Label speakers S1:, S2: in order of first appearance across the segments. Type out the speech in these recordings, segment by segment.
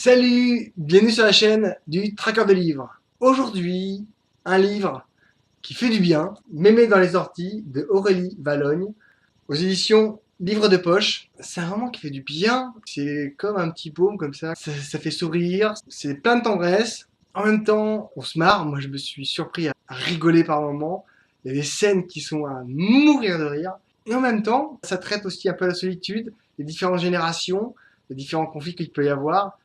S1: Salut, bienvenue sur la chaîne du Traqueur de livres. Aujourd'hui, un livre qui fait du bien, Mémé dans les orties de Aurélie Vallogne, aux éditions Livre de poche. C'est un roman qui fait du bien, c'est comme un petit baume comme ça fait sourire, c'est plein de tendresse. En même temps, on se marre, moi je me suis surpris à rigoler par moments. Il y a des scènes qui sont à mourir de rire. Et en même temps, ça traite aussi un peu la solitude, les différentes générations, les différents conflits qu'il peut y avoir.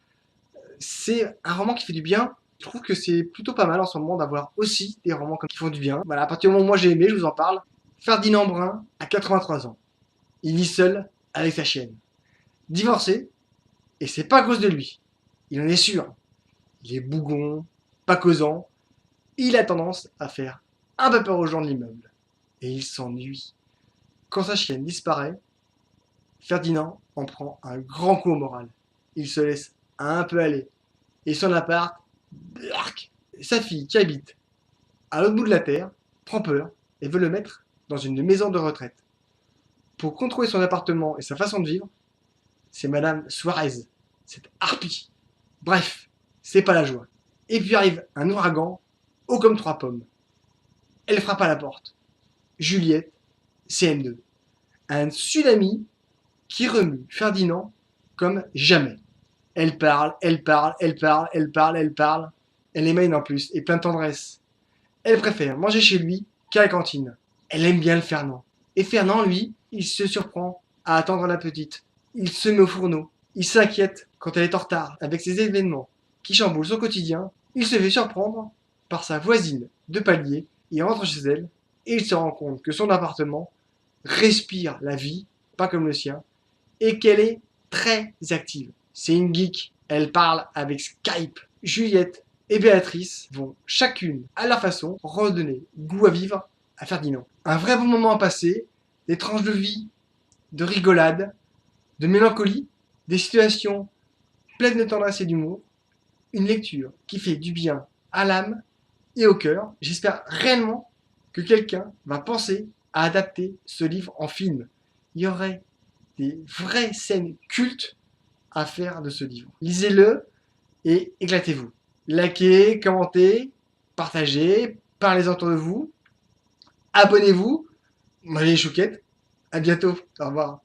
S1: C'est un roman qui fait du bien. Je trouve que c'est plutôt pas mal en ce moment d'avoir aussi des romans qui font du bien. Voilà, à partir du moment où moi j'ai aimé, je vous en parle. Ferdinand Brun a 83 ans. Il vit seul avec sa chienne. Divorcé, et c'est pas à cause de lui. Il en est sûr. Il est bougon, pas causant. Il a tendance à faire un peu peur aux gens de l'immeuble. Et il s'ennuie. Quand sa chienne disparaît, Ferdinand en prend un grand coup au moral. Il se laisse un peu aller. Et son appart, blark. Sa fille qui habite à l'autre bout de la terre prend peur et veut le mettre dans une maison de retraite. Pour contrôler son appartement et sa façon de vivre, c'est Madame Suarez, cette harpie. Bref, c'est pas la joie. Et puis arrive un ouragan, haut comme trois pommes. Elle frappe à la porte. Juliette, CM2. Un tsunami qui remue Ferdinand comme jamais. Elle parle, elle parle, elle parle, elle parle, elle parle. Elle émaille en plus, et plein de tendresse. Elle préfère manger chez lui qu'à la cantine. Elle aime bien le Fernand. Et Fernand, lui, il se surprend à attendre la petite. Il se met au fourneau. Il s'inquiète quand elle est en retard avec ses événements qui chamboulent son quotidien. Il se fait surprendre par sa voisine de palier. Il rentre chez elle et il se rend compte que son appartement respire la vie, pas comme le sien, et qu'elle est très active. C'est une geek. Elle parle avec Skype. Juliette et Béatrice vont chacune, à leur façon, redonner goût à vivre à Ferdinand. Un vrai bon moment à passer, des tranches de vie, de rigolade, de mélancolie, des situations pleines de tendresse et d'humour, une lecture qui fait du bien à l'âme et au cœur. J'espère réellement que quelqu'un va penser à adapter ce livre en film. Il y aurait des vraies scènes cultes à faire de ce livre. Lisez-le et éclatez-vous. Likez, commentez, partagez, parlez autour de vous, abonnez-vous, mangez les chouquettes. À bientôt, au revoir.